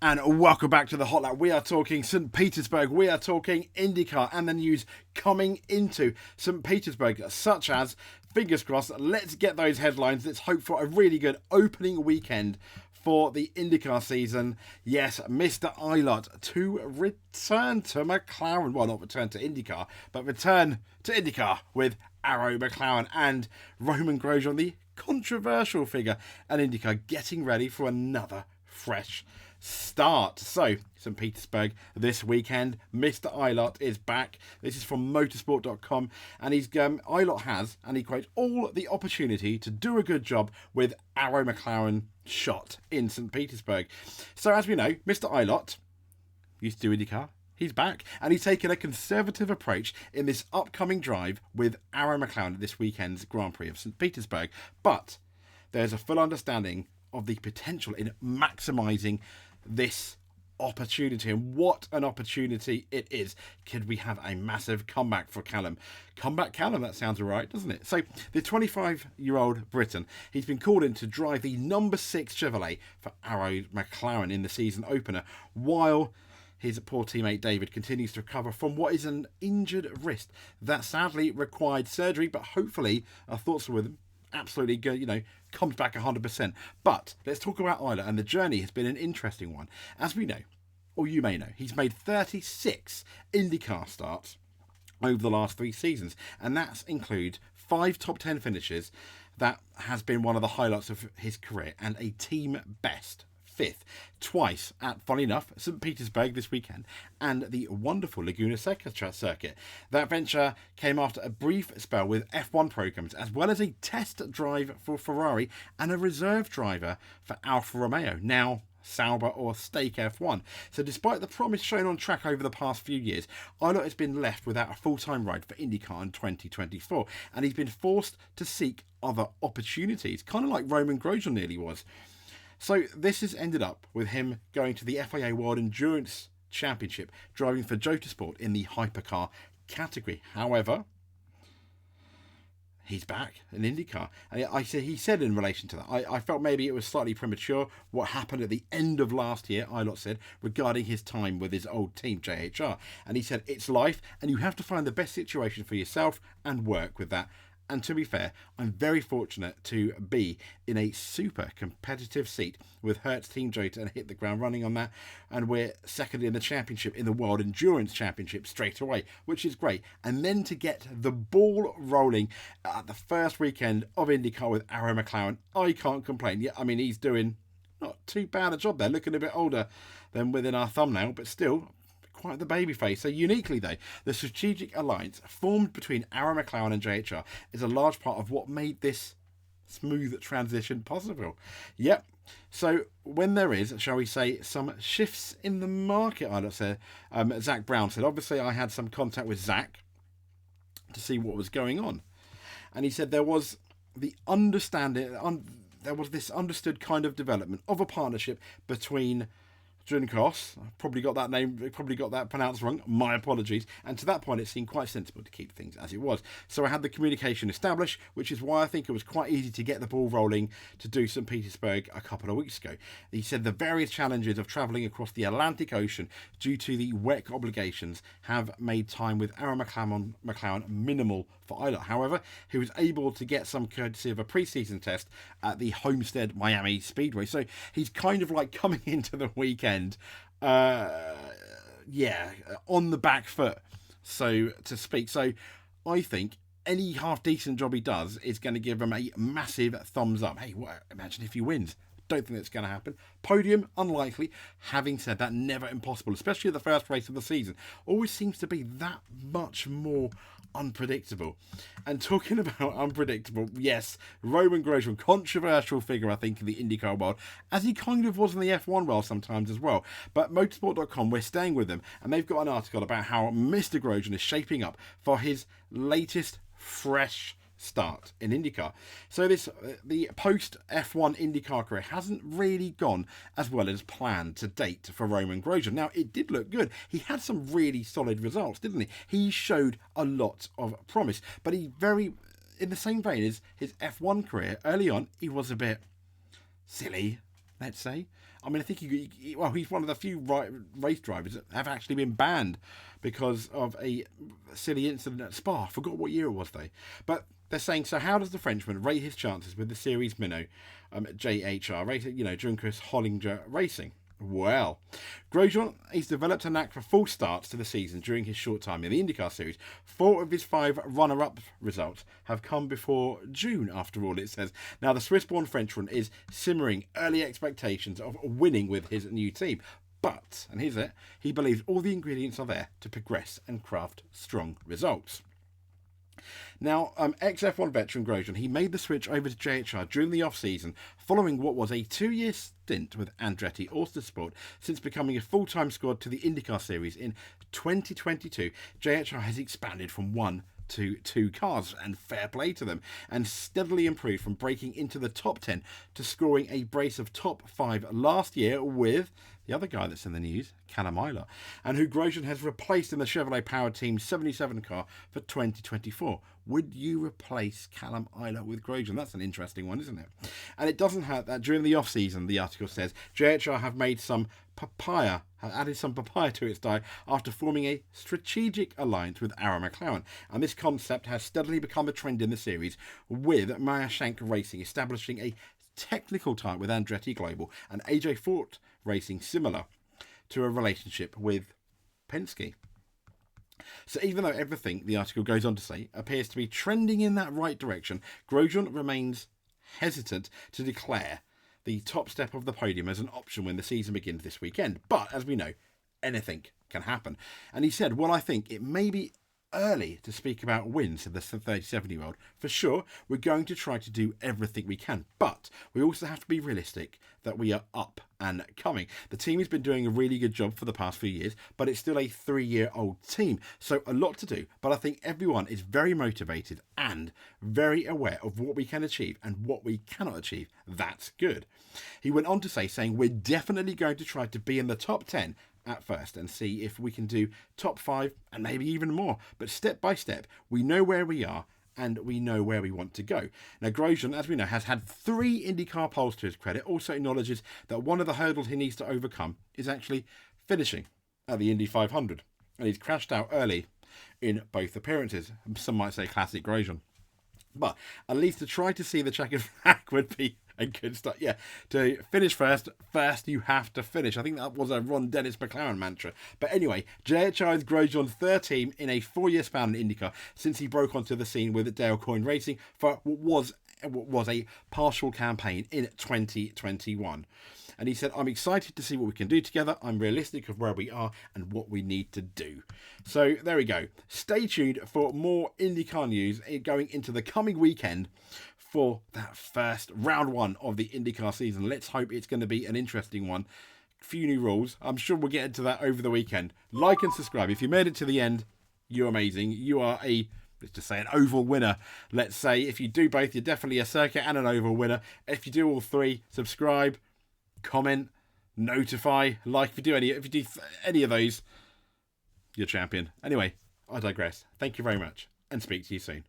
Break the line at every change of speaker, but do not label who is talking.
And welcome back to the Hot Lap. We are talking St. Petersburg, we are talking IndyCar and the news coming into St. Petersburg, such as, fingers crossed, let's get those headlines. Let's hope for a really good opening weekend for the IndyCar season. Yes, Mr. ILLOTT to return to McLaren. Well, not return to IndyCar, but return to IndyCar with Arrow McLaren and Roman Grosjean, the controversial figure at IndyCar, getting ready for another fresh start. So, St. Petersburg this weekend. Mr. ILLOTT is back. This is from motorsport.com, and ILLOTT has, and he quotes, all the opportunity to do a good job with Arrow McLaren shot in St. Petersburg. So, as we know, Mr. ILLOTT used to do IndyCar. He's back, and he's taken a conservative approach in this upcoming drive with Arrow McLaren at this weekend's Grand Prix of St. Petersburg. But there's a full understanding of the potential in maximising this opportunity, and what an opportunity it is. Could we have a massive comeback for Callum? Comeback Callum, that sounds alright, doesn't it? So the 25-year-old Briton, he's been called in to drive the number 6 Chevrolet for Arrow McLaren in the season opener, while his poor teammate David continues to recover from what is an injured wrist that sadly required surgery, but hopefully our thoughts are with him. Absolutely good, comes back 100%. But let's talk about ILLOTT, and the journey has been an interesting one. As we know, or you may know, he's made 36 IndyCar starts over the last 3 seasons, and that includes 5 top 10 finishes. That has been one of the highlights of his career, and a team best 5th twice at, funny enough, St. Petersburg this weekend and the wonderful Laguna Seca circuit. That venture came after a brief spell with F1 programs, as well as a test drive for Ferrari and a reserve driver for Alfa Romeo, now Sauber or Stake F1. So despite the promise shown on track over the past few years, ILLOTT has been left without a full-time ride for IndyCar in 2024, and he's been forced to seek other opportunities, kind of like Roman Grosjean nearly was. So this has ended up with him going to the FIA World Endurance Championship, driving for Motorsport in the hypercar category. However, he's back in IndyCar. And he said in relation to that, I felt maybe it was slightly premature what happened at the end of last year, ILLOTT said, regarding his time with his old team, JHR. And he said, it's life, and you have to find the best situation for yourself and work with that. And to be fair, I'm very fortunate to be in a super competitive seat with Hertz Team Jota and hit the ground running on that. And we're second in the championship, in the World Endurance Championship straight away, which is great. And then to get the ball rolling at the first weekend of IndyCar with Arrow McLaren, I can't complain. Yeah, I mean, he's doing not too bad a job there, looking a bit older than within our thumbnail, but still quite the baby face. So uniquely though, the strategic alliance formed between Arrow McLaren and JHR is a large part of what made this smooth transition possible. Yep. So when there is, shall we say, some shifts in the market, I'd say, Zach Brown said, obviously I had some contact with Zach to see what was going on. And he said there was the understanding, there was this understood kind of development of a partnership between Junkos, probably got that pronounced wrong, my apologies, and to that point it seemed quite sensible to keep things as it was. So I had the communication established, which is why I think it was quite easy to get the ball rolling to do St. Petersburg a couple of weeks ago. He said the various challenges of travelling across the Atlantic Ocean due to the WEC obligations have made time with Arrow McLaren minimal for ILLOTT. However, he was able to get some courtesy of a pre-season test at the Homestead Miami Speedway. So he's kind of like coming into the weekend on the back foot, so to speak. So I think any half decent job he does is going to give him a massive thumbs up. Hey, imagine if he wins. Don't think that's going to happen. Podium, unlikely. Having said that, never impossible, especially at the first race of the season. Always seems to be that much more unpredictable. And talking about unpredictable, yes, Roman Grosjean, controversial figure, I think, in the IndyCar world, as he kind of was in the F1 world sometimes as well. But motorsport.com, we're staying with them, and they've got an article about how Mr. Grosjean is shaping up for his latest fresh start in IndyCar. So the post F1 IndyCar career hasn't really gone as well as planned to date for Roman Grosjean. Now, it did look good. He had some really solid results, didn't he? He showed a lot of promise, but in the same vein as his F1 career, early on, he was a bit silly, let's say. I mean, I think he's one of the few race drivers that have actually been banned because of a silly incident at Spa. I forgot what year it was, though. But they're saying, so how does the Frenchman rate his chances with the Series Minnow JHR racing, during Chris Hollinger Racing? Well, Grosjean, he's developed a knack for false starts to the season during his short time in the IndyCar Series. 4 of his 5 runner-up results have come before June, after all, it says. Now, the Swiss-born Frenchman is simmering early expectations of winning with his new team. But, and here's it, he believes all the ingredients are there to progress and craft strong results. Now, ex-F1 veteran Grosjean, he made the switch over to JHR during the off-season following what was a 2-year stint with Andretti Autosport. Since becoming a full-time squad to the IndyCar Series in 2022, JHR has expanded from 1 to 2 cars, and fair play to them, and steadily improved from breaking into the top 10 to scoring a brace of top 5 last year with the other guy that's in the news, Callum ILLOTT, and who Grosjean has replaced in the Chevrolet Powered Team 77 car for 2024. Would you replace Callum ILLOTT with Grosjean? That's an interesting one, isn't it? And it doesn't hurt that during the off-season, the article says, JHR have added some papaya to its diet after forming a strategic alliance with Arrow McLaren. And this concept has steadily become a trend in the series, with Mayarshank Racing establishing a technical tie with Andretti Global and AJ Fort Racing, similar to a relationship with Penske. So even though everything, the article goes on to say, appears to be trending in that right direction, Grosjean remains hesitant to declare the top step of the podium as an option when the season begins this weekend. But as we know, anything can happen. And he said, well, I think it may be early to speak about wins, said the 37-year-old. For sure, we're going to try to do everything we can, but we also have to be realistic that we are up and coming. The team has been doing a really good job for the past few years, but it's still a 3-year-old team, so a lot to do. But I think everyone is very motivated and very aware of what we can achieve and what we cannot achieve. That's good. He went on to say, saying, we're definitely going to try to be in the top 10 at first and see if we can do top 5 and maybe even more. But step by step, we know where we are and we know where we want to go. Now, Grosjean, as we know, has had 3 IndyCar poles to his credit, also acknowledges that one of the hurdles he needs to overcome is actually finishing at the Indy 500. And he's crashed out early in both appearances. Some might say classic Grosjean. But at least to try to see the checkered flag would be a good start. Yeah, to finish first you have to finish. I think that was a Ron Dennis McLaren mantra. But anyway, JHR is Grosjean's 3rd team in a 4-year span in IndyCar since he broke onto the scene with Dale Coyne Racing for what was a partial campaign in 2021. And he said, I'm excited to see what we can do together. I'm realistic of where we are and what we need to do. So there we go. Stay tuned for more IndyCar news going into the coming weekend for that first round 1 of the IndyCar season. Let's hope it's going to be an interesting one. Few new rules. I'm sure we'll get into that over the weekend. Like and subscribe. If you made it to the end, you're amazing. You are let's just say an oval winner. Let's say if you do both, you're definitely a circuit and an oval winner. If you do all 3, subscribe, comment, notify, like. If you do any of those, you're champion. Anyway, I digress. Thank you very much and speak to you soon.